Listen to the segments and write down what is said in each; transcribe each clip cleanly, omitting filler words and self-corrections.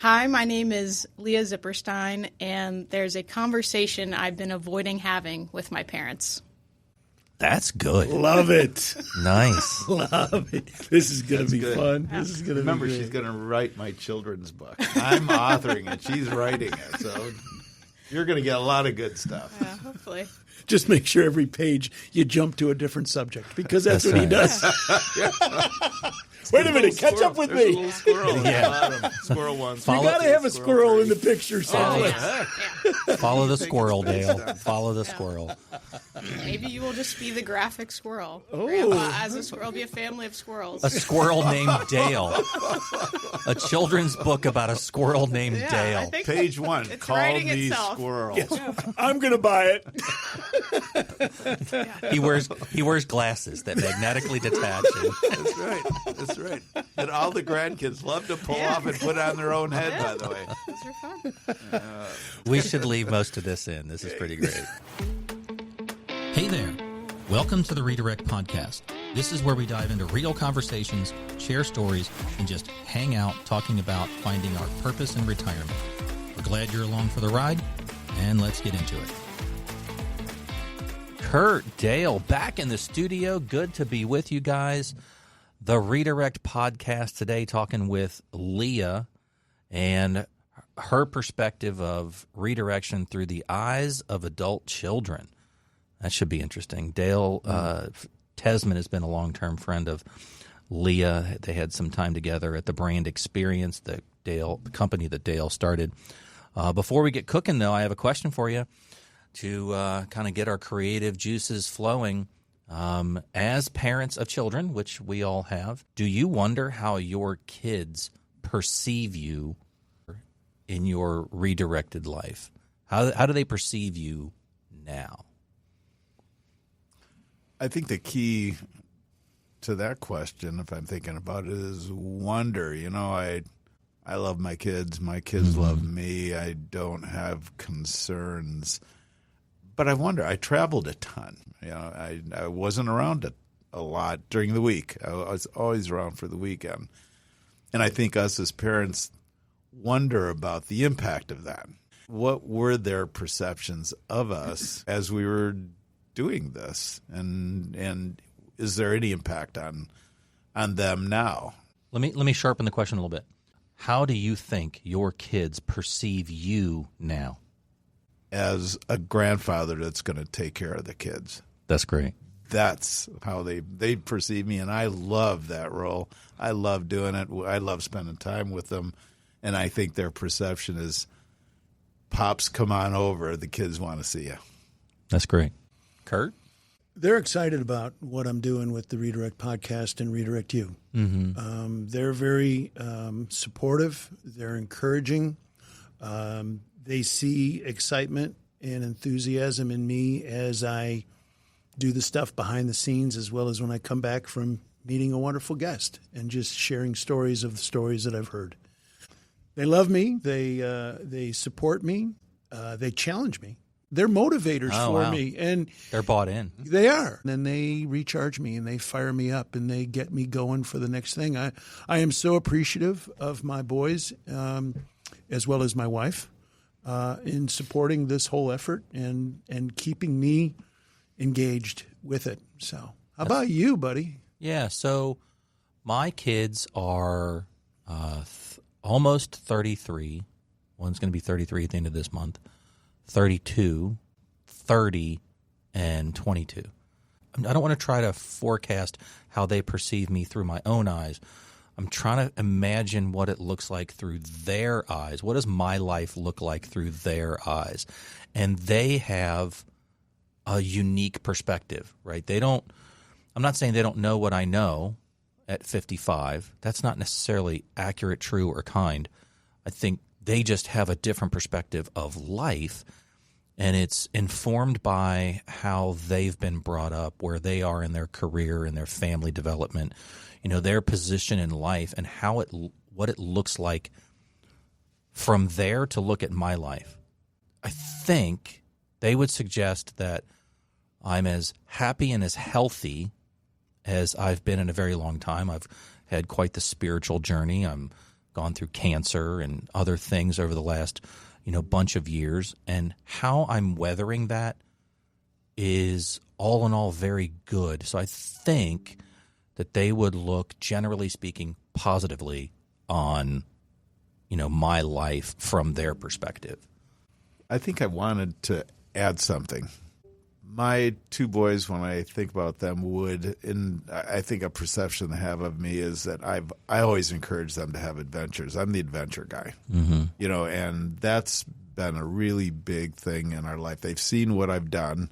Hi, my name is Leah Zipperstein, and there's a conversation I've been avoiding having with my parents. That's good. Love it. Nice. Love it. This is going to be good. fun. This is going to Remember, be she's going to write my children's book. I'm authoring it. She's writing it. So you're going to get a lot of good stuff. Yeah, hopefully. Just make sure every page you jump to a different subject because that's what he does. Wait a minute. Catch up with There's a me. little squirrel at the bottom. Squirrel one. You got to have a squirrel in the picture someplace. Follow the squirrle, Dale. Follow the squirrel. Maybe you will just be the graphic squirrel. Oh. Grandpa, as a squirrel, be a family of squirrels. A squirrel named Dale. A children's book about a squirrel named I Dale. think Page one. it's Call writing me itself. squirrel. I'm going to buy it. He wears glasses that magnetically detach. That's right. That's right. And all the grandkids love to pull off and put on their own head, by the way. Those are fun. We should leave most of this in. This is pretty great. Hey there. Welcome to the Redirect Podcast. This is where we dive into real conversations, share stories, and just hang out talking about finding our purpose in retirement. We're glad you're along for the ride, and let's get into it. Curt, Dale, back in the studio. Good to be with you guys. The Redirect Podcast today, talking with Leah and her perspective of redirection through the eyes of adult children. That should be interesting. Dale Tesman has been a long-term friend of Leah. They had some time together at the Brand Experience, the company that Dale started. Before we get cooking, though, I have a question for you to kind of get our creative juices flowing. As parents of children, which we all have, do you wonder how your kids perceive you in your redirected life? How do they perceive you now? I think the key to that question, if I'm thinking about it, is wonder. You know, I love my kids. My kids love me. I don't have concerns. But I wonder, I traveled a ton. You know, I wasn't around a lot during the week. I was always around for the weekend. And I think us as parents wonder about the impact of that. What were their perceptions of us as we were doing this? And is there any impact on them now? Let me sharpen the question a little bit. How do you think your kids perceive you now? As a grandfather that's going to take care of the kids. That's great. That's how they perceive me, and I love that role. I love doing it. I love spending time with them, and I think their perception is, Pops, come on over. The kids want to see you. That's great. Curt? They're excited about what I'm doing with the Redirect Podcast and Redirect You. Mm-hmm. They're very supportive. They're encouraging. They see excitement and enthusiasm in me as I do the stuff behind the scenes, as well as when I come back from meeting a wonderful guest and just sharing stories of the stories that I've heard. They love me. They support me. They challenge me. They're motivators for me. And they're bought in. They are. And they recharge me and they fire me up and they get me going for the next thing. I am so appreciative of my boys as well as my wife. In supporting this whole effort and keeping me engaged with it. So how about you, buddy? Yeah, so my kids are almost 33. One's going to be 33 at the end of this month. 32, 30, and 22. I don't want to try to forecast how they perceive me through my own eyes. I'm trying to imagine what it looks like through their eyes. What does my life look like through their eyes? And they have a unique perspective, right? I'm not saying they don't know what I know at 55. That's not necessarily accurate, true, or kind. I think they just have a different perspective of life, and it's informed by how they've been brought up, where they are in their career and their family development, their position in life, and what it looks like from there to look at my life. I think they would suggest that I'm as happy and as healthy as I've been in a very long time. I've had quite the spiritual journey. I'm gone through cancer and other things over the last, bunch of years. And how I'm weathering that is all in all very good. So I think that they would look, generally speaking, positively on, my life from their perspective. I think I wanted to add something. My two boys, when I think about them, I think a perception they have of me is that I always encourage them to have adventures. I'm the adventure guy, and that's been a really big thing in our life. They've seen what I've done,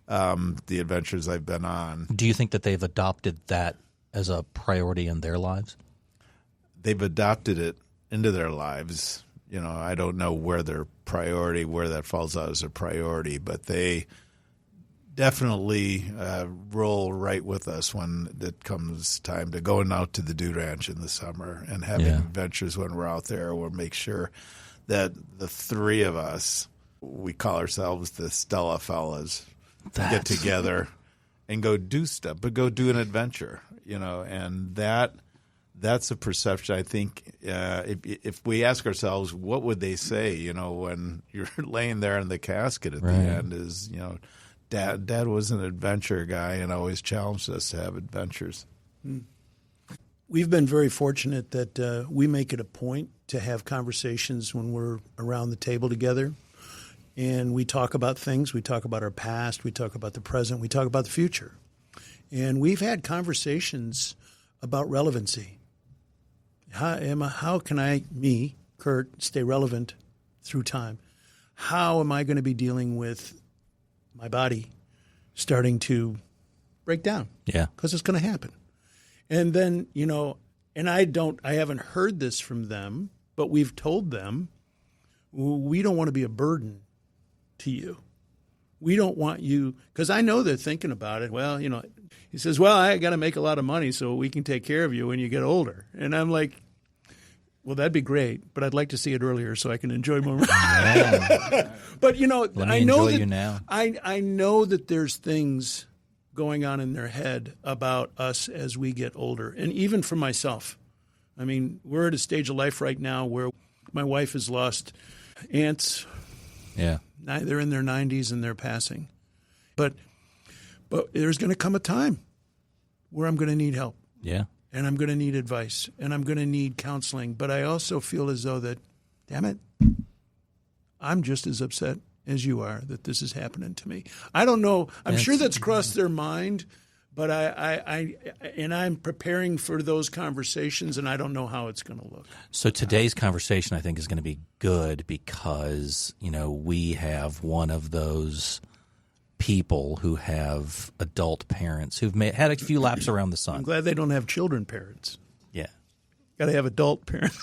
the adventures I've been on. Do you think that they've adopted that as a priority in their lives? They've adopted it into their lives. I don't know where that falls out as a priority, but they definitely roll right with us when it comes time to going out to the dude ranch in the summer and having adventures when we're out there. We'll make sure that the three of us, we call ourselves the Stella fellas, get together and go do stuff, but go do an adventure, and that's a perception. I think if we ask ourselves, what would they say, when you're laying there in the casket at the end is, Dad was an adventure guy and always challenged us to have adventures. We've been very fortunate that we make it a point to have conversations when we're around the table together. And we talk about things. We talk about our past. We talk about the present. We talk about the future. And we've had conversations about relevancy. How can I, Curt, stay relevant through time? How am I going to be dealing with my body starting to break down? Yeah. Because it's going to happen. And then, and I haven't heard this from them, but we've told them, we don't want to be a burden to you. We don't want you, because I know they're thinking about it. Well, he says, well, I got to make a lot of money so we can take care of you when you get older. And I'm like, well, that'd be great, but I'd like to see it earlier so I can enjoy more. Yeah. But, I know that you now. I know that there's things going on in their head about us as we get older. And even for myself, I mean, we're at a stage of life right now where my wife has lost aunts. Yeah. They're in their 90s and they're passing. But there's going to come a time where I'm going to need help. Yeah. And I'm going to need advice. And I'm going to need counseling. But I also feel as though that, damn it, I'm just as upset as you are that this is happening to me. I don't know. I'm sure that's crossed their mind. But I'm preparing for those conversations, and I don't know how it's going to look. So today's conversation, I think, is going to be good because, we have one of those people who have adult parents who've had a few laps around the sun. I'm glad they don't have children parents. Yeah. Got to have adult parents.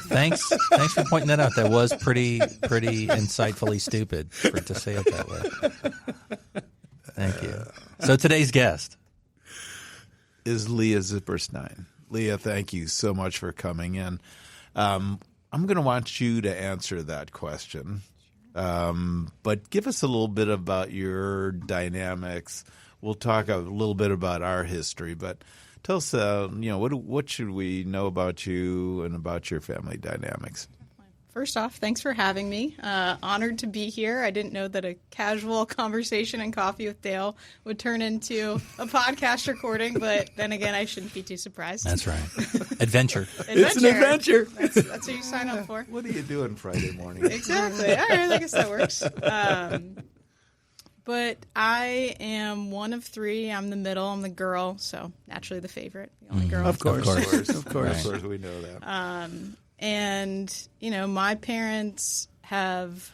Thanks for pointing that out. That was pretty insightfully stupid to say it that way. Thank you. So today's guest is Leah Zipperstein. Leah, thank you so much for coming in. I'm going to want you to answer that question, but give us a little bit about your dynamics. We'll talk a little bit about our history, but tell us, what should we know about you and about your family dynamics? First off, thanks for having me. Honored to be here. I didn't know that a casual conversation and coffee with Dale would turn into a podcast recording, but then again, I shouldn't be too surprised. That's right. Adventure. It's an adventure. That's what you sign up for. What are you doing Friday morning? Exactly. All right, I guess that works. But I am one of three. I'm the middle. I'm the girl, so naturally the favorite, the only girl. Of course. Of course, we know that. And, my parents have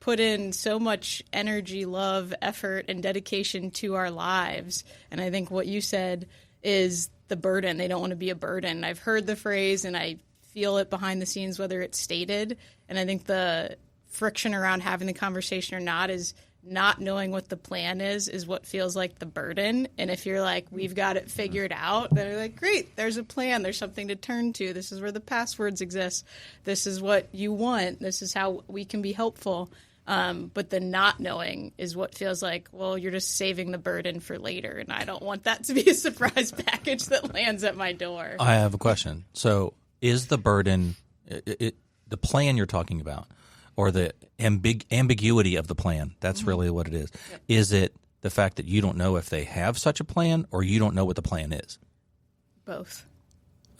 put in so much energy, love, effort, and dedication to our lives. And I think what you said is the burden. They don't want to be a burden. I've heard the phrase and I feel it behind the scenes, whether it's stated. And I think the friction around having the conversation or not is not knowing what the plan is what feels like the burden. And if you're like, we've got it figured out, then they're like, great, there's a plan. There's something to turn to. This is where the passwords exist. This is what you want. This is how we can be helpful. But the not knowing is what feels like, well, you're just saving the burden for later, and I don't want that to be a surprise package that lands at my door. I have a question. So is the burden the plan you're talking about, or the ambiguity of the plan? That's really what it is. Yep. Is it the fact that you don't know if they have such a plan, or you don't know what the plan is? Both.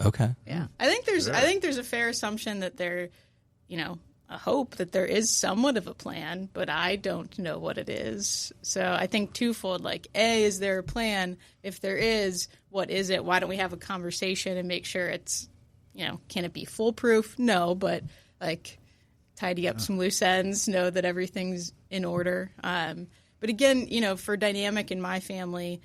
Okay. Yeah. I think there's a fair assumption that there, a hope that there is somewhat of a plan, but I don't know what it is. So I think twofold, like, A, is there a plan? If there is, what is it? Why don't we have a conversation and make sure it's, can it be foolproof? No, but like tidy up some loose ends, know that everything's in order. But again, for dynamic in my family,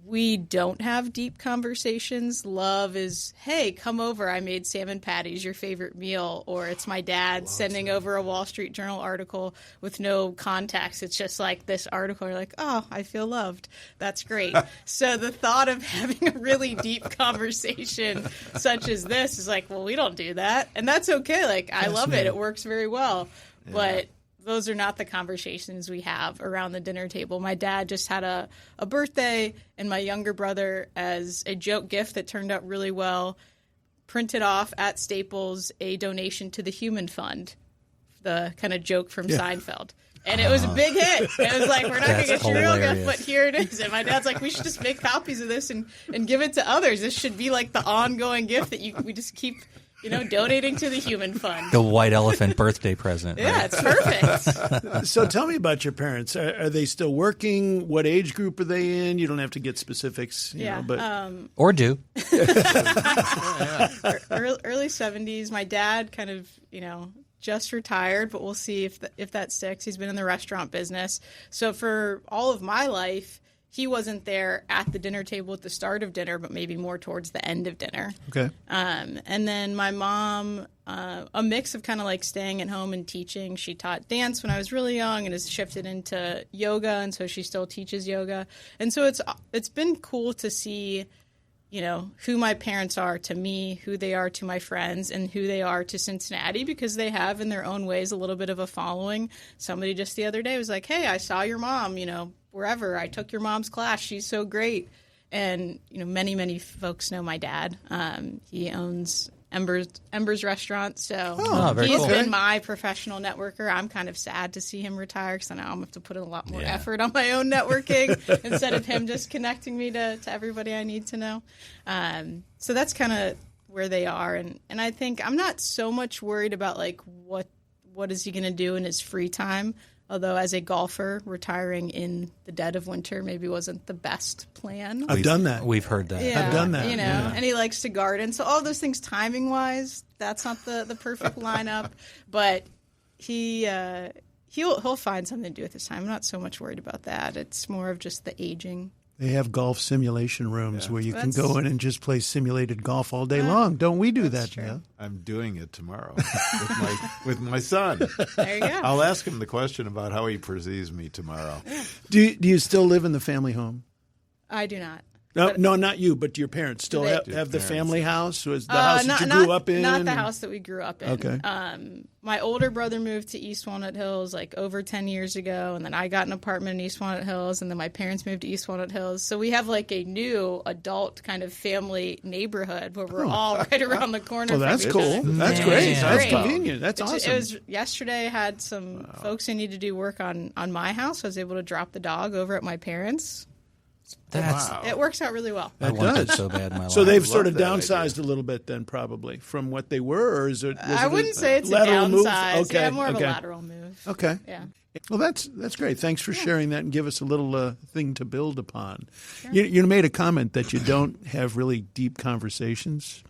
we don't have deep conversations. Love is, hey, come over. I made salmon patties, your favorite meal. Or it's my dad sending over a Wall Street Journal article with no context. It's just like this article. You're like, oh, I feel loved. That's great. So the thought of having a really deep conversation such as this is like, well, we don't do that. And that's okay. Like, I love it. It works very well. Yeah. But those are not the conversations we have around the dinner table. My dad just had a birthday, and my younger brother, as a joke gift that turned out really well, printed off at Staples a donation to the Human Fund, the kind of joke from Seinfeld. And it was a big hit. It was like, we're not going to get you a real gift, but here it is. And my dad's like, we should just make copies of this and give it to others. This should be like the ongoing gift that we just keep donating to the Human Fund. The white elephant birthday present. Yeah, right? it's perfect. So tell me about your parents. Are they still working? What age group are they in? You don't have to get specifics, but or do. Early 70s. My dad kind of, just retired, but we'll see if that sticks. He's been in the restaurant business. So for all of my life, he wasn't there at the dinner table at the start of dinner, but maybe more towards the end of dinner. Okay. And then my mom, a mix of kind of like staying at home and teaching. She taught dance when I was really young and has shifted into yoga, and so she still teaches yoga. And so it's been cool to see, who my parents are to me, who they are to my friends, and who they are to Cincinnati, because they have in their own ways a little bit of a following. Somebody just the other day was like, hey, I saw your mom, wherever. I took your mom's class. She's so great. And, many, many folks know my dad. He owns Ember's Restaurant. So he's been my professional networker. I'm kind of sad to see him retire, because now I'm going to have to put in a lot more effort on my own networking instead of him just connecting me to everybody I need to know. So that's kind of where they are. And I think I'm not so much worried about like what is he going to do in his free time. Although as a golfer, retiring in the dead of winter maybe wasn't the best plan. I've done that. We've heard that. I've done that. And he likes to garden. So all those things timing-wise, that's not the perfect lineup. But he'll find something to do with his time. I'm not so much worried about that. It's more of just the aging. They have golf simulation rooms where you can go in and just play simulated golf all day long. Don't we do that, true. Leah? I'm doing it tomorrow with my son. There you go. I'll ask him the question about how he perceives me tomorrow. Do you still live in the family home? I do not. No, not you, but your parents still have the family house? Was the house that you grew up in? Not the house that we grew up in. Okay. My older brother moved to East Walnut Hills like over 10 years ago, and then I got an apartment in East Walnut Hills, and then my parents moved to East Walnut Hills. So we have like a new adult kind of family neighborhood where we're all right around the corner. Well, that's cool. That's great. That's convenient. That's awesome. It was yesterday. I had some folks who need to do work on my house. I was able to drop the dog over at my parents'. It works out really well. I want that so bad in my life. So they've sort of downsized a little bit then, probably, from what they were, or is it? I wouldn't say it's a lateral move? downsize. Okay, Yeah, more of a lateral move. Okay. Yeah. Well, that's great. Thanks for sharing that and give us a little thing to build upon. Sure. You made a comment that you don't have really deep conversations.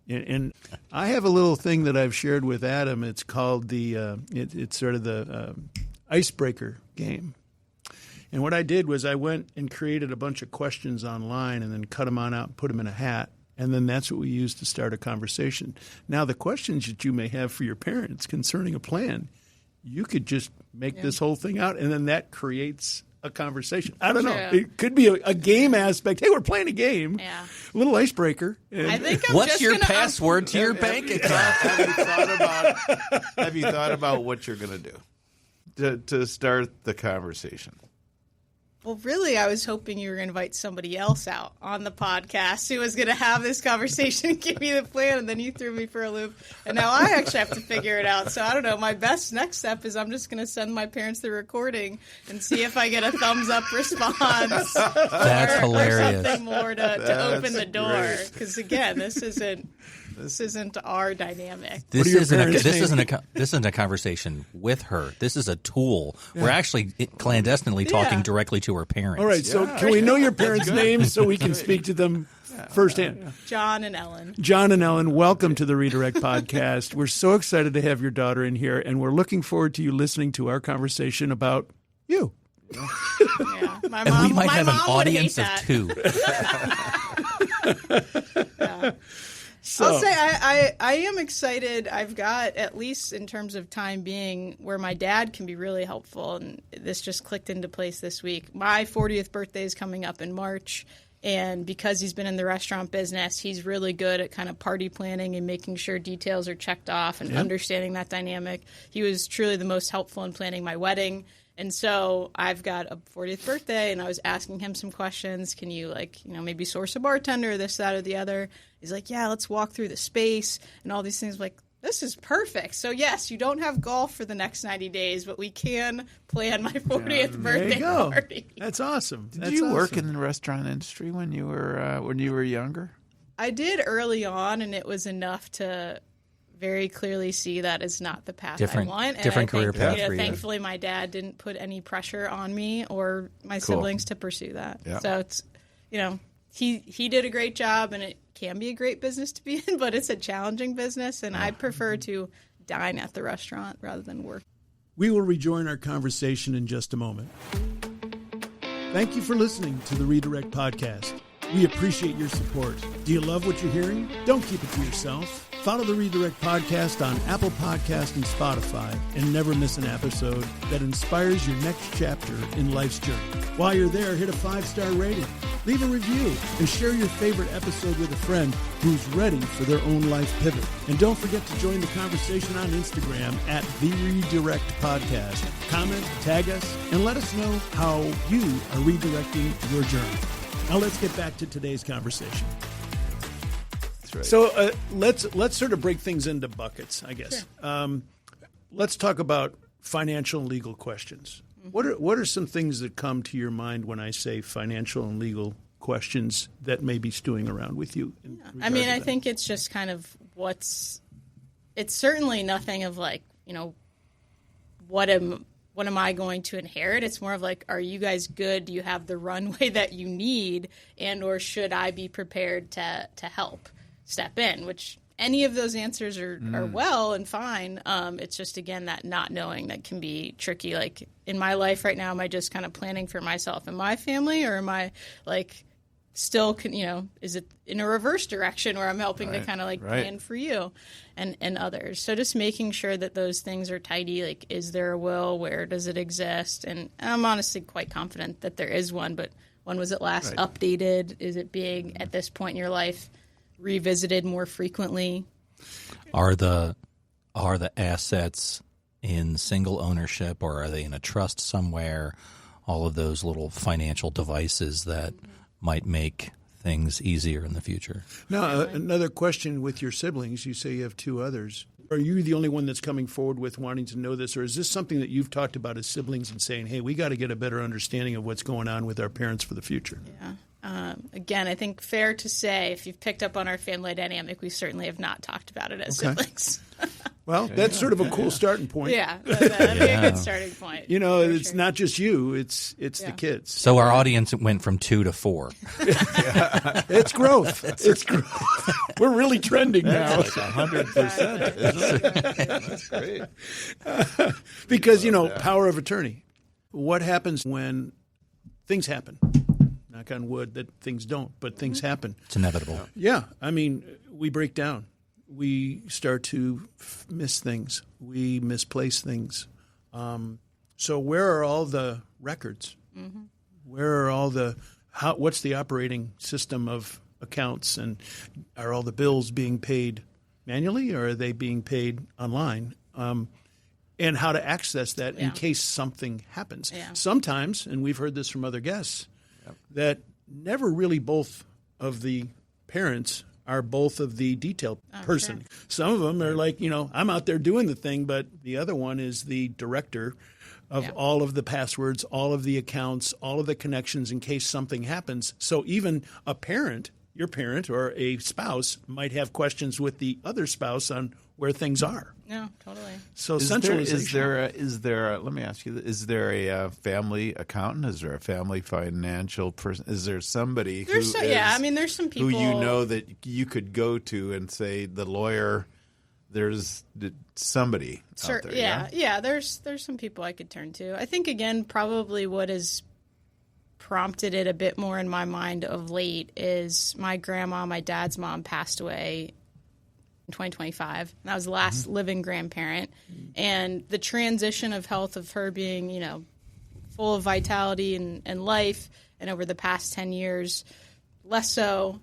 And I have a little thing that I've shared with Adam. It's called it's sort of the icebreaker game. And what I did was I went and created a bunch of questions online and then cut them on out and put them in a hat. And then that's what we used to start a conversation. Now, the questions that you may have for your parents concerning a plan, you could just make this whole thing out, and then that creates a conversation. I don't know. It could be a game aspect. Hey, we're playing a game. Yeah. A little icebreaker. I think what's your password to your bank account? Have you thought about what you're going to do? to start the conversation? Well, really, I was hoping you were going to invite somebody else out on the podcast who was going to have this conversation and give me the plan, and then you threw me for a loop. And now I actually have to figure it out. So I don't know. My best next step is I'm just going to send my parents the recording and see if I get a thumbs up response. That's hilarious. Or something more to open the door. Because again, this isn't our dynamic. This isn't a conversation with her. This is a tool. Yeah. We're actually clandestinely talking directly to her parents. All right. So can we know your parents' names so we can speak to them firsthand? Yeah. John and Ellen. John and Ellen, welcome to the Redirect Podcast. We're so excited to have your daughter in here, and we're looking forward to you listening to our conversation about you. Yeah. My mom, and we might have an mom audience of 2. Yeah. So. I'll say I am excited. I've got, at least in terms of time being, where my dad can be really helpful, and this just clicked into place this week. My 40th birthday is coming up in March, and because he's been in the restaurant business, he's really good at kind of party planning and making sure details are checked off and understanding that dynamic. He was truly the most helpful in planning my wedding. And so I've got a 40th birthday, and I was asking him some questions. Can you, maybe source a bartender, this, that, or the other? He's like, yeah, let's walk through the space and all these things. I'm like, this is perfect. So, yes, you don't have golf for the next 90 days, but we can plan my 40th birthday party. That's awesome. Did you work in the restaurant industry when you were younger? I did early on, and it was enough to very clearly see that is not the path I want. And different career path for you. Thankfully, my dad didn't put any pressure on me or my siblings to pursue that. Yeah. So it's, he did a great job, and it can be a great business to be in, but it's a challenging business, and I prefer to dine at the restaurant rather than work. We will rejoin our conversation in just a moment. Thank you for listening to the Redirect Podcast. We appreciate your support. Do you love what you're hearing? Don't keep it to yourself. Follow the Redirect Podcast on Apple Podcast and Spotify and never miss an episode that inspires your next chapter in life's journey. While you're there, hit a 5-star rating, leave a review, and share your favorite episode with a friend who's ready for their own life pivot. And don't forget to join the conversation on Instagram at The Redirect Podcast. Comment, tag us, and let us know how you are redirecting your journey. Now let's get back to today's conversation. Right. So let's sort of break things into buckets, I guess. Sure. Let's talk about financial and legal questions. Mm-hmm. What are some things that come to your mind when I say financial and legal questions that may be stewing around with you? I think it's just kind of it's certainly nothing of what am I going to inherit? It's more of are you guys good? Do you have the runway that you need? And or should I be prepared to help step in? Which any of those answers are well and fine. It's just, again, that not knowing that can be tricky. In my life right now, am I just kind of planning for myself and my family, or am I still, is it in a reverse direction where I'm helping to kind of plan for you and others? So just making sure that those things are tidy. Is there a will? Where does it exist? And I'm honestly quite confident that there is one, but when was it last updated? Is it being, at this point in your life, revisited more frequently? Are the assets in single ownership, or are they in a trust somewhere? All of those little financial devices that might make things easier in the future. Now, another question with your siblings. You say you have 2 others. Are you the only one that's coming forward with wanting to know this, or is this something that you've talked about as siblings and saying, hey, we got to get a better understanding of what's going on with our parents for the future? Yeah. Again, I think fair to say, if you've picked up on our family dynamic, we certainly have not talked about it as siblings. Well, that's sort of a cool starting point. Yeah, that'd be a good starting point. It's not just you; it's the kids. So our audience went from 2 to 4. It's growth. It's growth. We're really trending now. That's 100%. Isn't it? That's great. Because power of attorney. What happens when things happen? Knock on wood that things don't, but things happen. It's inevitable. Yeah. We break down. We start to miss things. We misplace things. So where are all the records? Mm-hmm. Where are all what's the operating system of accounts, and are all the bills being paid manually, or are they being paid online? and how to access that in Yeah. case something happens. Yeah. Sometimes, and we've heard this from other guests, that never really both of the parents are both of the detail person. Sure. Some of them are like, I'm out there doing the thing, but the other one is the director of all of the passwords, all of the accounts, all of the connections in case something happens. So even a parent, your parent or a spouse, might have questions with the other spouse on where things are. No, totally. So Is centralization. there let me ask you, is there a family accountant? Is there a family financial person? Is there somebody There's there's some people who you know that you could go to and say, the lawyer, there's somebody out there? Yeah. There's some people I could turn to. I think, again, probably what has prompted it a bit more in my mind of late is my grandma, my dad's mom, passed away in 2025. And I was the last living grandparent. And the transition of health of her being, full of vitality and life, and over the past 10 years, less so,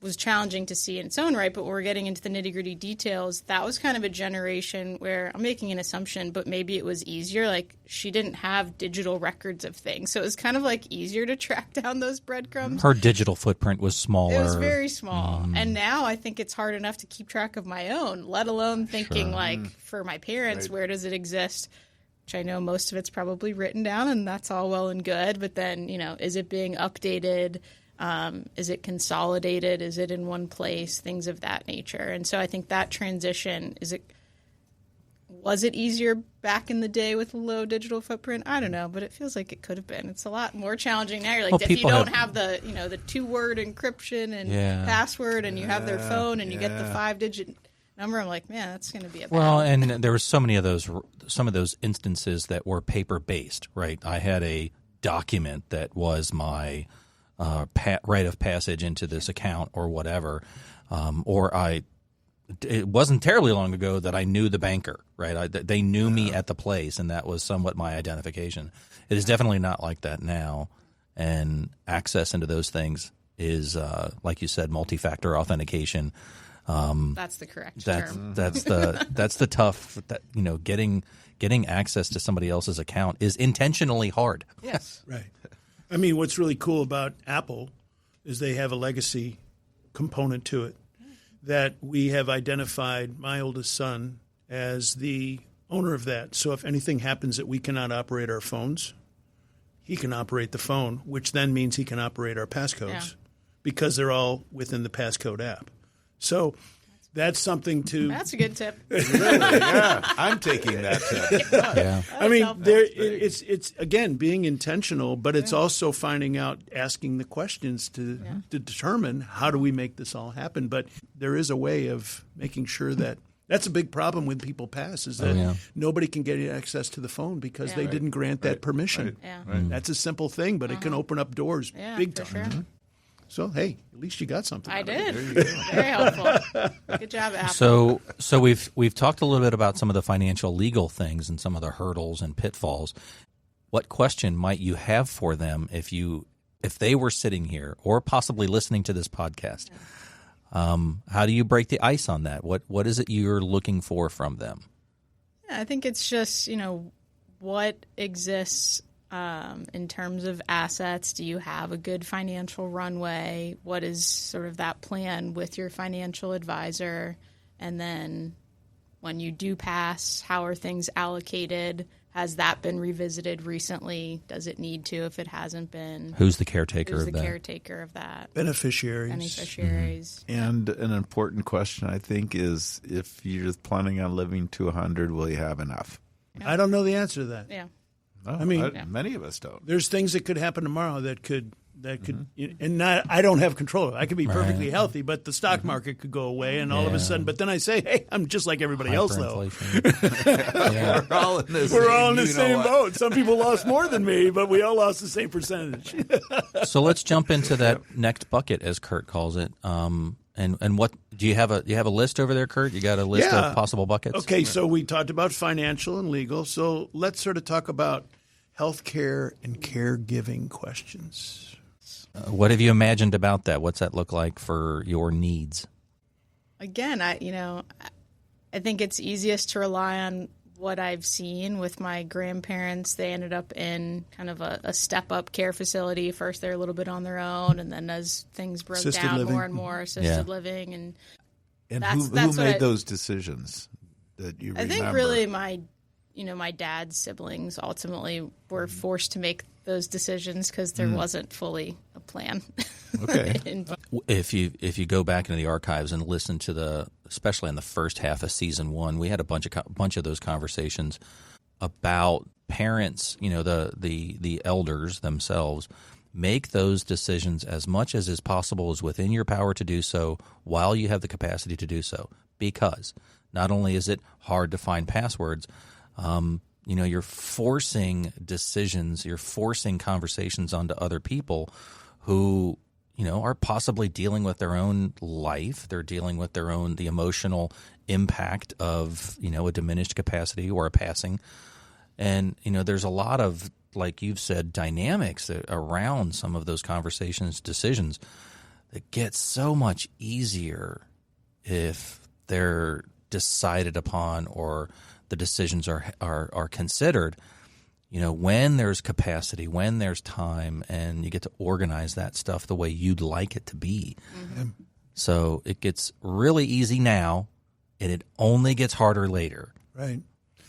was challenging to see in its own right. But when we're getting into the nitty-gritty details, that was kind of a generation where I'm making an assumption, but maybe it was easier. Like, she didn't have digital records of things. So it was kind of like easier to track down those breadcrumbs. Her digital footprint was smaller. It was very small. And now I think it's hard enough to keep track of my own, let alone thinking for my parents, where does it exist? Which I know most of it's probably written down, and that's all well and good. But then, is it being updated? Is it consolidated? Is it in one place? Things of that nature. And so I think that transition, was it easier back in the day with a low digital footprint? I don't know, but it feels like it could have been. It's a lot more challenging now. You're like, if you don't have the, the 2-word encryption and password, and you have their phone and you get the 5-digit number, I'm like, man, that's going to be a battle. Well, and there was some of those instances that were paper based, right? I had a document that was my rite of passage into this account or whatever, it wasn't terribly long ago that I knew the banker, right? They knew me at the place, and that was somewhat my identification. It is definitely not like that now, and access into those things is, like you said, multi-factor authentication. That's the correct term. That's the tough. Getting access to somebody else's account is intentionally hard. Yes. Right. I mean, what's really cool about Apple is they have a legacy component to it, that we have identified my oldest son as the owner of that. So if anything happens that we cannot operate our phones, he can operate the phone, which then means he can operate our passcodes because they're all within the passcode app. So that's something to. That's a good tip. Really? Yeah, I'm taking that tip. Yeah. I mean, it's again being intentional, but it's also finding out, asking the questions to determine how do we make this all happen. But there is a way of making sure that. That's a big problem when people pass, is that nobody can get access to the phone because they didn't grant that permission. Right. That's a simple thing, but it can open up doors big time. For sure. So, hey, at least you got something. I did. Very helpful. Good job, Apple. So we've talked a little bit about some of the financial legal things and some of the hurdles and pitfalls. What question might you have for them if they were sitting here or possibly listening to this podcast? How do you break the ice on that? What is it you're looking for from them? Yeah, I think it's just, what exists in terms of assets. Do you have a good financial runway? What is sort of that plan with your financial advisor? And then when you do pass, how are things allocated? Has that been revisited recently? Does it need to if it hasn't been? Who's the caretaker Who's of the that? caretaker of that? Beneficiaries. And an important question, I think, is if you're planning on living to 100, will you have enough? I don't know the answer to that. Yeah. No, I mean, many of us don't. There's things that could happen tomorrow that could, and I don't have control of it. I could be perfectly healthy, but the stock market could go away, and all of a sudden, but then I say, hey, I'm just like everybody else, though. We're all in this. We're all in the same boat. Some people lost more than me, but we all lost the same percentage. So let's jump into that next bucket, as Curt calls it. And what do you have a list over there, Curt? You got a list of possible buckets? Okay, so we talked about financial and legal. So let's sort of talk about healthcare and caregiving questions. What have you imagined about that? What's that look like for your needs? Again, I think it's easiest to rely on what I've seen with my grandparents. They ended up in kind of a step-up care facility. First, they're a little bit on their own, and then as things broke Assisted down living. more and more, assisted living. And who that's made those decisions that you remember? I think really my dad's siblings ultimately were forced to make those decisions because there wasn't fully a plan. Okay. If you go back into the archives and listen to especially in the first half of season 1, we had a bunch of those conversations about parents, the elders themselves, make those decisions as much as is possible, as within your power to do so while you have the capacity to do so. Because not only is it hard to find passwords, you're forcing decisions, you're forcing conversations onto other people who, are possibly dealing with their own life. They're dealing with the emotional impact of, a diminished capacity or a passing. And, there's a lot of, like you've said, dynamics around some of those conversations, decisions that get so much easier if they're decided upon or the decisions are considered, when there's capacity, when there's time, and you get to organize that stuff the way you'd like it to be. Mm-hmm. So it gets really easy now, and it only gets harder later. Right.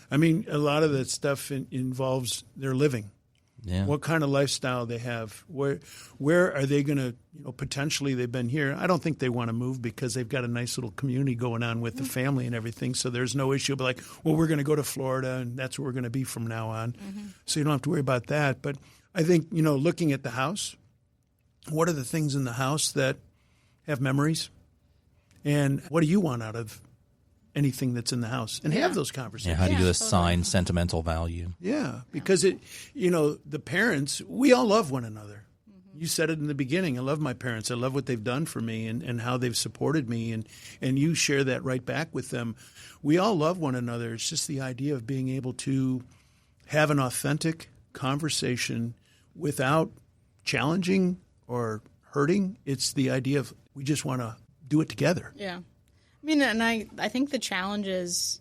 I mean, a lot of that stuff involves their living. Yeah. What kind of lifestyle they have. Where are they going to, potentially they've been here. I don't think they want to move because they've got a nice little community going on with the family and everything. So there's no issue. But we're going to go to Florida and that's where we're going to be from now on. Mm-hmm. So you don't have to worry about that. But I think, looking at the house, what are the things in the house that have memories? And what do you want out of anything that's in the house, and have those conversations. Yeah, how do you assign sentimental value? Yeah, because the parents, we all love one another. Mm-hmm. You said it in the beginning. I love my parents. I love what they've done for me and how they've supported me, and you share that right back with them. We all love one another. It's just the idea of being able to have an authentic conversation without challenging or hurting. It's the idea of we just want to do it together. Yeah. I mean, and I think the challenge is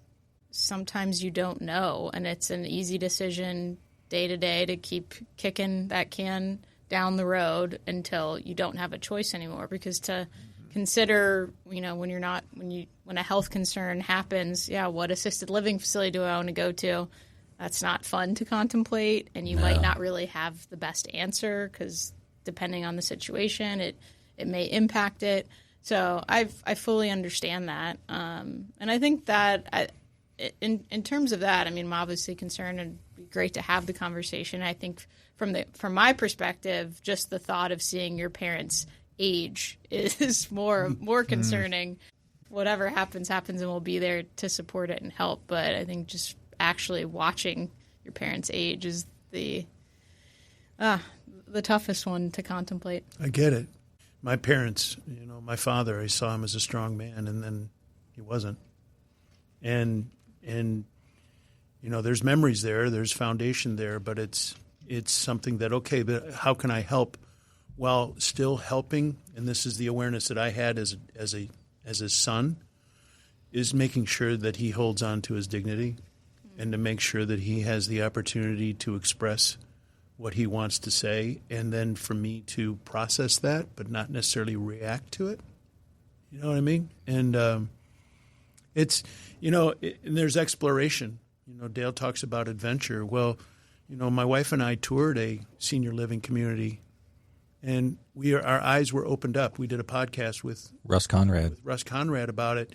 sometimes you don't know, and it's an easy decision day to day to keep kicking that can down the road until you don't have a choice anymore. Because to consider, when a health concern happens, what assisted living facility do I want to go to? That's not fun to contemplate, and you might not really have the best answer because depending on the situation, it may impact it. So I fully understand that, and I think that in terms of that, I mean, I'm obviously concerned, and it'd be great to have the conversation. I think from my perspective, just the thought of seeing your parents age is more concerning. Whatever happens, and we'll be there to support it and help. But I think just actually watching your parents age is the toughest one to contemplate. I get it. My parents, my father, I saw him as a strong man, and then he wasn't. And there's memories there, there's foundation there, but it's something that, okay, but how can I help while still helping? And this is the awareness that I had as a son, is making sure that he holds on to his dignity and to make sure that he has the opportunity to express what he wants to say, and then for me to process that, but not necessarily react to it. You know what I mean? And it's, and there's exploration. Dale talks about adventure. Well, my wife and I toured a senior living community, and our eyes were opened up. We did a podcast with Russ Conrad about it.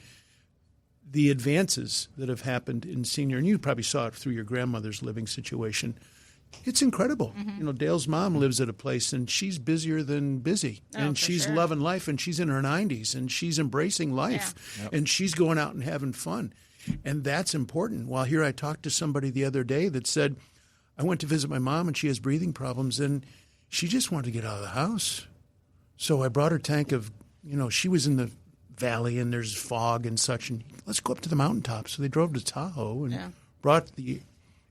The advances that have happened in senior, and you probably saw it through your grandmother's living situation. It's incredible. Mm-hmm. Dale's mom lives at a place, and she's busier than busy. And she's loving life, and she's in her 90s, and she's embracing life. Yeah. Yep. And she's going out and having fun. And that's important. While here I talked to somebody the other day that said, I went to visit my mom, and she has breathing problems, and she just wanted to get out of the house. So I brought her tank of, she was in the valley, and there's fog and such, and let's go up to the mountaintop. So they drove to Tahoe and brought the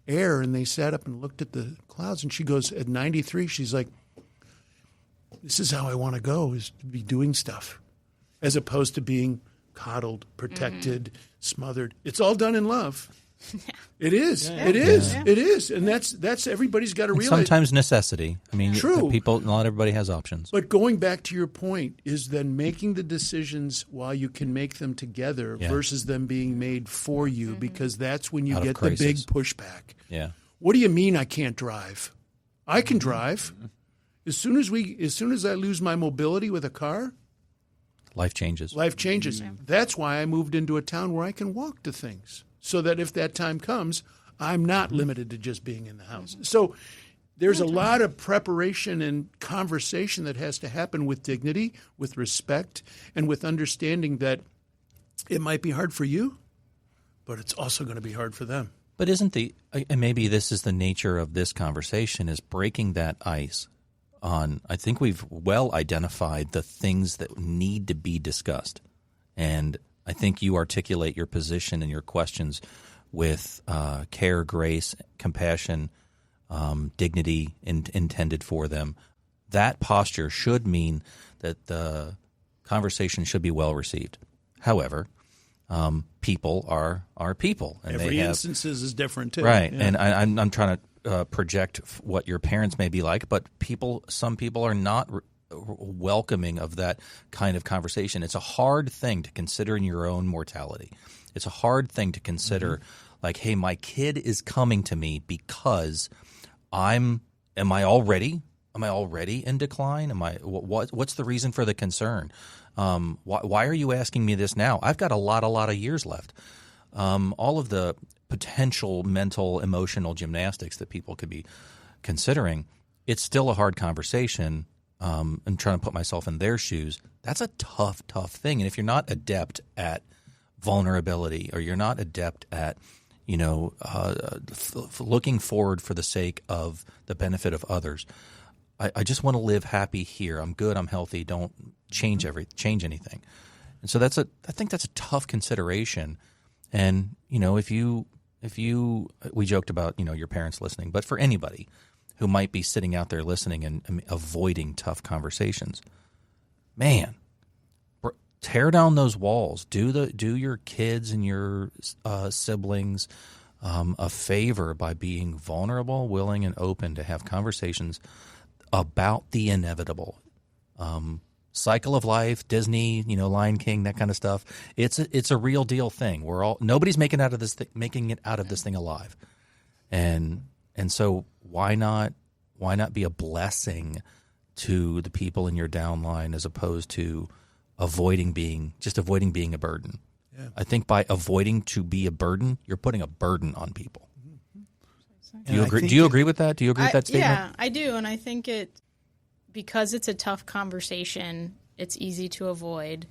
air, and they sat up and looked at the clouds, and she goes, at 93, she's like, this is how I want to go, is to be doing stuff, as opposed to being coddled, protected, smothered. It's all done in love. It is. Yeah. It is. Yeah. It is. And that's everybody's got to realize. Sometimes necessity. I mean, true. Not everybody has options. But going back to your point is then making the decisions while you can make them together versus them being made for you, because that's when you get the big pushback. Yeah. What do you mean I can't drive? I can drive. As soon as I lose my mobility with a car, life changes. Yeah. That's why I moved into a town where I can walk to things, so that if that time comes, I'm not limited to just being in the house. So there's a lot of preparation and conversation that has to happen with dignity, with respect, and with understanding that it might be hard for you, but it's also going to be hard for them. But and maybe this is the nature of this conversation, is breaking that ice on, I think we've well identified the things that need to be discussed. And I think you articulate your position and your questions with care, grace, compassion, dignity intended for them. That posture should mean that the conversation should be well received. However, people are people. And every instance is different too. Right. Yeah. And I'm trying to project what your parents may be like, but some people are not welcoming of that kind of conversation. It's a hard thing to consider in your own mortality. It's a hard thing to consider, like, hey, my kid is coming to me because am I already in decline? What's the reason for the concern? Why are you asking me this now? I've got a lot of years left. All of the potential mental, emotional gymnastics that people could be considering, it's still a hard conversation. I'm trying to put myself in their shoes. That's a tough thing. And if you're not adept at vulnerability, or you're not adept at, looking forward for the sake of the benefit of others, I just want to live happy here. I'm good. I'm healthy. Don't change anything. And so I think that's a tough consideration. And we joked about your parents listening, but for anybody who might be sitting out there listening and avoiding tough conversations, man, tear down those walls. Do your kids and your siblings a favor by being vulnerable, willing, and open to have conversations about the inevitable. Cycle of life, Disney, Lion King, that kind of stuff. It's a real deal thing. Nobody's making it out of this thing alive, and so why not be a blessing to the people in your downline as opposed to avoiding being a burden? Yeah. I think by avoiding to be a burden, you're putting a burden on people. Do you agree? Do you agree with that? Do you agree with that statement? Yeah, I do, and I think because it's a tough conversation, it's easy to avoid,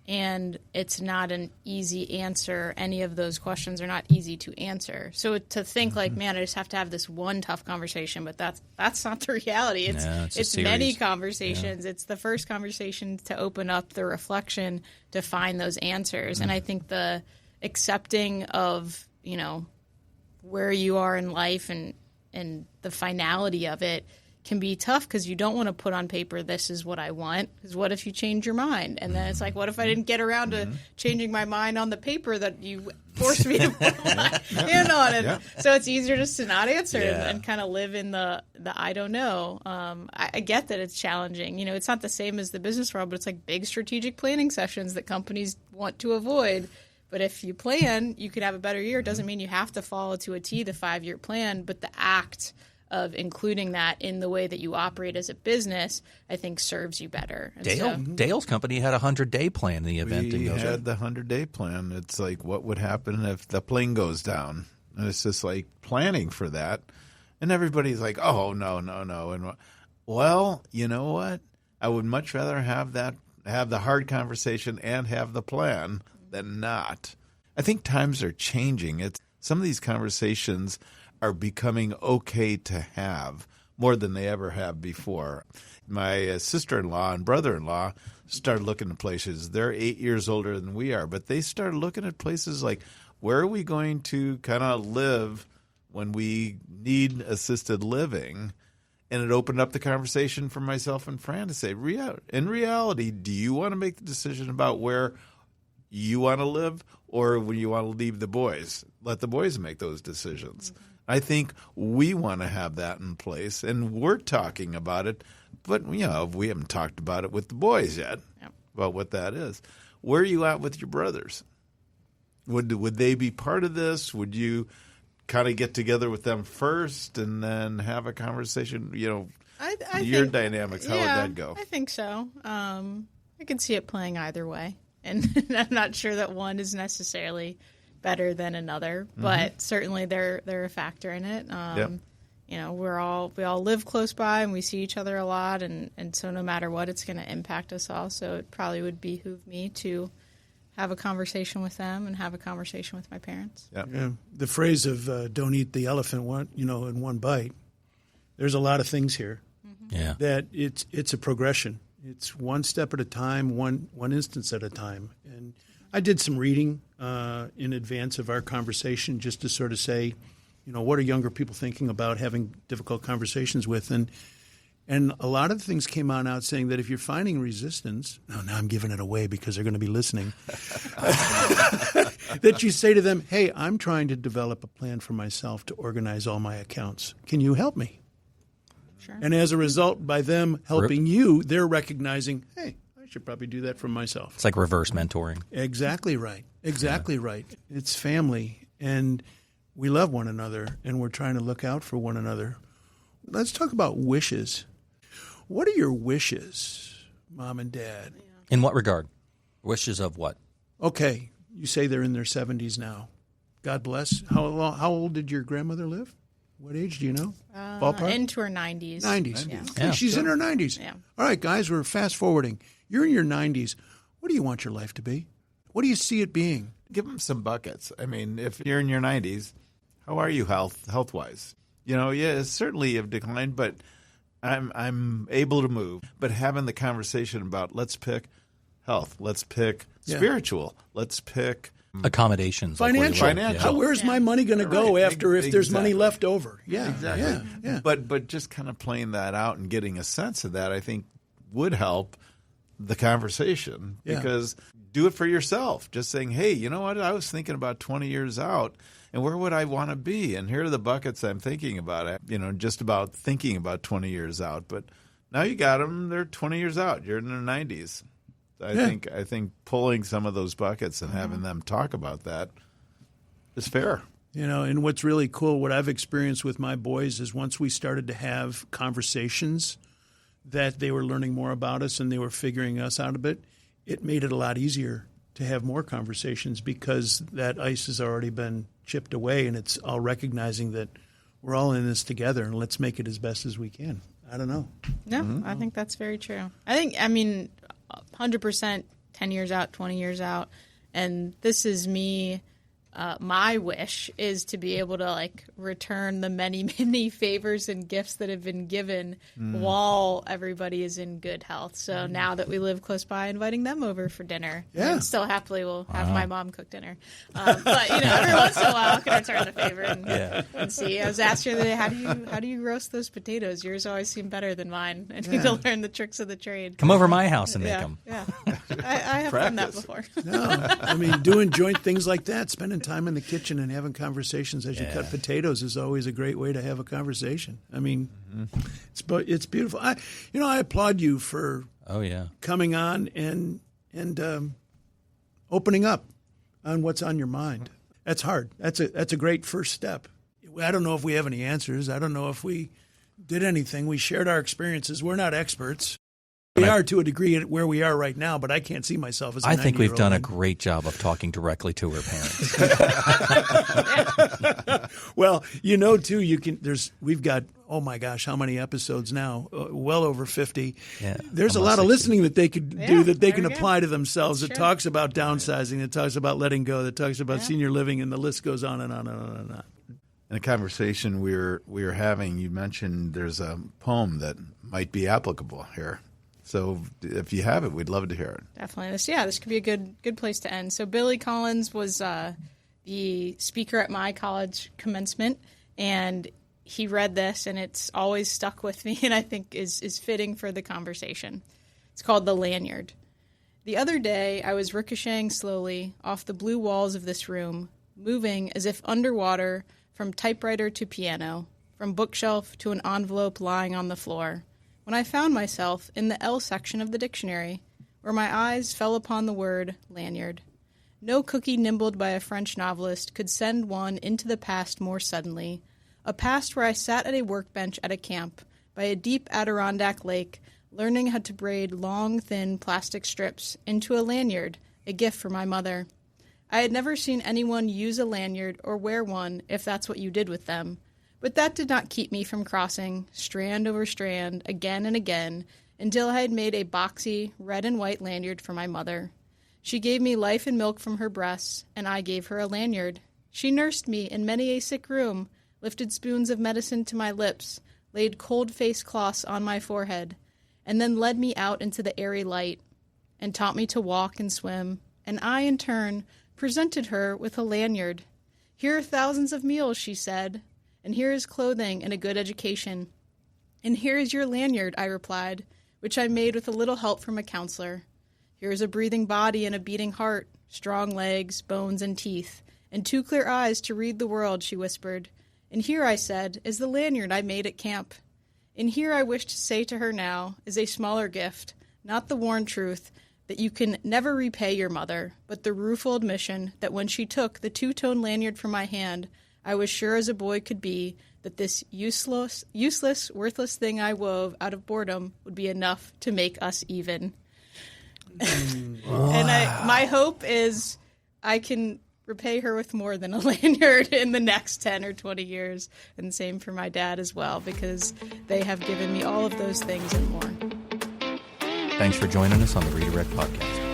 and it's not an easy answer. Any of those questions are not easy to answer. So to think like, man, I just have to have this one tough conversation, but that's not the reality. It's many conversations. Yeah. It's the first conversation to open up the reflection to find those answers. And I think the accepting of, where you are in life and the finality of it can be tough, because you don't want to put on paper, this is what I want, because what if you change your mind? And then it's like, what if I didn't get around to changing my mind on the paper that you forced me to put my hand on? And so it's easier just to not answer and kind of live in the I don't know. I get that it's challenging. It's not the same as the business world, but it's like big strategic planning sessions that companies want to avoid. But if you plan, you could have a better year. It doesn't mean you have to follow to a T the 5-year plan, but the act of including that in the way that you operate as a business, I think serves you better. And Dale's company had a 100-day plan in the event. We had the 100-day plan. It's like, what would happen if the plane goes down? And it's just like planning for that. And everybody's like, oh, no. And well, you know what? I would much rather have the hard conversation and have the plan than not. I think times are changing. Some of these conversations are becoming okay to have more than they ever have before. My sister-in-law and brother-in-law started looking at places. They're 8 years older than we are, but they started looking at places like, where are we going to kind of live when we need assisted living? And it opened up the conversation for myself and Fran to say, in reality, do you want to make the decision about where you want to live or when you want to leave the boys. Let the boys make those decisions. Mm-hmm. I think we want to have that in place, and we're talking about it, but we haven't talked about it with the boys yet, about what that is. Where are you at with your brothers? Would they be part of this? Would you kind of get together with them first and then have a conversation? Your dynamics, how would that go? I think so. I can see it playing either way, and I'm not sure that one is necessarily better than another, but certainly they're a factor in it. We all live close by and we see each other a lot, and so no matter what, it's going to impact us all. So it probably would behoove me to have a conversation with them and have a conversation with my parents. Yeah. The phrase of "don't eat the elephant in one bite." There's a lot of things here. Yeah. That it's a progression. It's one step at a time, one instance at a time. And I did some reading in advance of our conversation just to sort of say, what are younger people thinking about having difficult conversations with? And a lot of things came out saying that if you're finding resistance, now I'm giving it away because they're going to be listening, that you say to them, hey, I'm trying to develop a plan for myself to organize all my accounts. Can you help me? Sure. And as a result, by them helping you, they're recognizing, hey, I should probably do that for myself. It's like reverse mentoring. Exactly right. Exactly right. It's family, and we love one another, and we're trying to look out for one another. Let's talk about wishes. What are your wishes, Mom and Dad? In what regard? Wishes of what? Okay, you say they're in their 70s now. God bless. How old did your grandmother live? What age do you know? Ballpark? Into her 90s. 90s. Yeah. Okay, she's in her 90s. Yeah. All right, guys, we're fast forwarding. You're in your 90s. What do you want your life to be? What do you see it being? Give them some buckets. I mean, if you're in your 90s, how are you health-wise? Certainly you've declined, but I'm able to move. But having the conversation about let's pick health, let's pick spiritual, let's pick accommodations, financial. Where's my money going to go after if there's money left over? Yeah, exactly. Yeah. But just kind of playing that out and getting a sense of that, I think, would help the conversation because do it for yourself. Just saying, hey, you know what? I was thinking about 20 years out. And where would I want to be? And here are the buckets I'm thinking about, just about thinking about 20 years out. But now you got them. They're 20 years out. You're in their 90s. I think pulling some of those buckets and having them talk about that is fair. And what's really cool, what I've experienced with my boys is once we started to have conversations that they were learning more about us and they were figuring us out a bit, it made it a lot easier to have more conversations because that ice has already been chipped away and it's all recognizing that we're all in this together and let's make it as best as we can. I don't know. No, I think that's very true. 100% 10 years out, 20 years out. And this is me. My wish is to be able to return the many, many favors and gifts that have been given while everybody is in good health. So now that we live close by, inviting them over for dinner. Yeah. And still happily will have my mom cook dinner. But every once in a while I can return the favor and see. I was asked the other day, how do you roast those potatoes? Yours always seem better than mine. I need to learn the tricks of the trade. Come over my house and make them. Yeah. I have done that before. No, doing joint things like that, spending time in the kitchen and having conversations as you cut potatoes is always a great way to have a conversation. It's beautiful. I applaud you for coming on and opening up on what's on your mind. That's hard. That's a great first step. I don't know if we have any answers. I don't know if we did anything. We shared our experiences. We're not experts. We are to a degree where we are right now, but I can't see myself as a 90-year-old. I think we've done a great job of talking directly to her parents. Well, too, we've got, oh my gosh, how many episodes now? Well over 50. Yeah, there's a lot 60. Of listening that they could do that they can apply to themselves. It talks about downsizing. It talks about letting go. It talks about senior living, and the list goes on and on and on and on. In a conversation we were having, you mentioned there's a poem that might be applicable here. So if you have it, we'd love to hear it. Definitely. This could be a good place to end. So Billy Collins was the speaker at my college commencement, and he read this, and it's always stuck with me, and I think is fitting for the conversation. It's called The Lanyard. The other day, I was ricocheting slowly off the blue walls of this room, moving as if underwater from typewriter to piano, from bookshelf to an envelope lying on the floor, when I found myself in the L section of the dictionary, where my eyes fell upon the word lanyard. No cookie nibbled by a French novelist could send one into the past more suddenly, a past where I sat at a workbench at a camp, by a deep Adirondack lake, learning how to braid long, thin plastic strips into a lanyard, a gift for my mother. I had never seen anyone use a lanyard or wear one if that's what you did with them, but that did not keep me from crossing, strand over strand, again and again, until I had made a boxy, red and white lanyard for my mother. She gave me life and milk from her breasts, and I gave her a lanyard. She nursed me in many a sick room, lifted spoons of medicine to my lips, laid cold face cloths on my forehead, and then led me out into the airy light, and taught me to walk and swim, and I, in turn, presented her with a lanyard. Here are thousands of meals, she said, and here is clothing and a good education. And here is your lanyard, I replied, which I made with a little help from a counselor. Here is a breathing body and a beating heart, strong legs, bones, and teeth, and 2 clear eyes to read the world, she whispered. And here, I said, is the lanyard I made at camp. And here I wish to say to her now is a smaller gift, not the worn truth that you can never repay your mother, but the rueful admission that when she took the 2-tone lanyard from my hand, I was sure as a boy could be that this useless, worthless thing I wove out of boredom would be enough to make us even. And my hope is I can repay her with more than a lanyard in the next 10 or 20 years. And same for my dad as well, because they have given me all of those things and more. Thanks for joining us on the Redirect Podcast.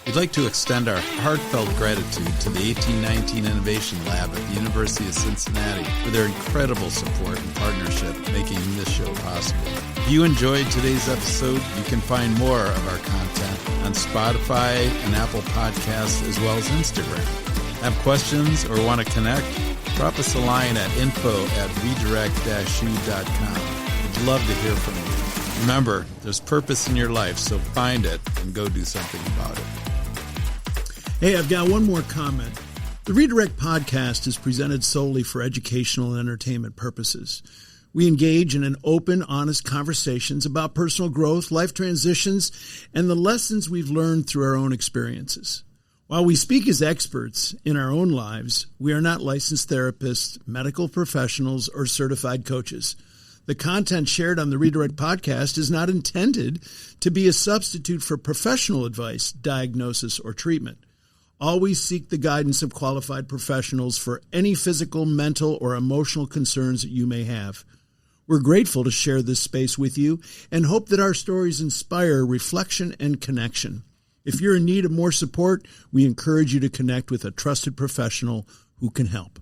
We'd like to extend our heartfelt gratitude to the 1819 Innovation Lab at the University of Cincinnati for their incredible support and partnership making this show possible. If you enjoyed today's episode, you can find more of our content on Spotify and Apple Podcasts as well as Instagram. Have questions or want to connect? Drop us a line at info@redirect-u.com. We'd love to hear from you. Remember, there's purpose in your life, so find it and go do something about it. Hey, I've got one more comment. The Redirect Podcast is presented solely for educational and entertainment purposes. We engage in an open, honest conversations about personal growth, life transitions, and the lessons we've learned through our own experiences. While we speak as experts in our own lives, we are not licensed therapists, medical professionals, or certified coaches. The content shared on the Redirect Podcast is not intended to be a substitute for professional advice, diagnosis, or treatment. Always seek the guidance of qualified professionals for any physical, mental, or emotional concerns that you may have. We're grateful to share this space with you and hope that our stories inspire reflection and connection. If you're in need of more support, we encourage you to connect with a trusted professional who can help.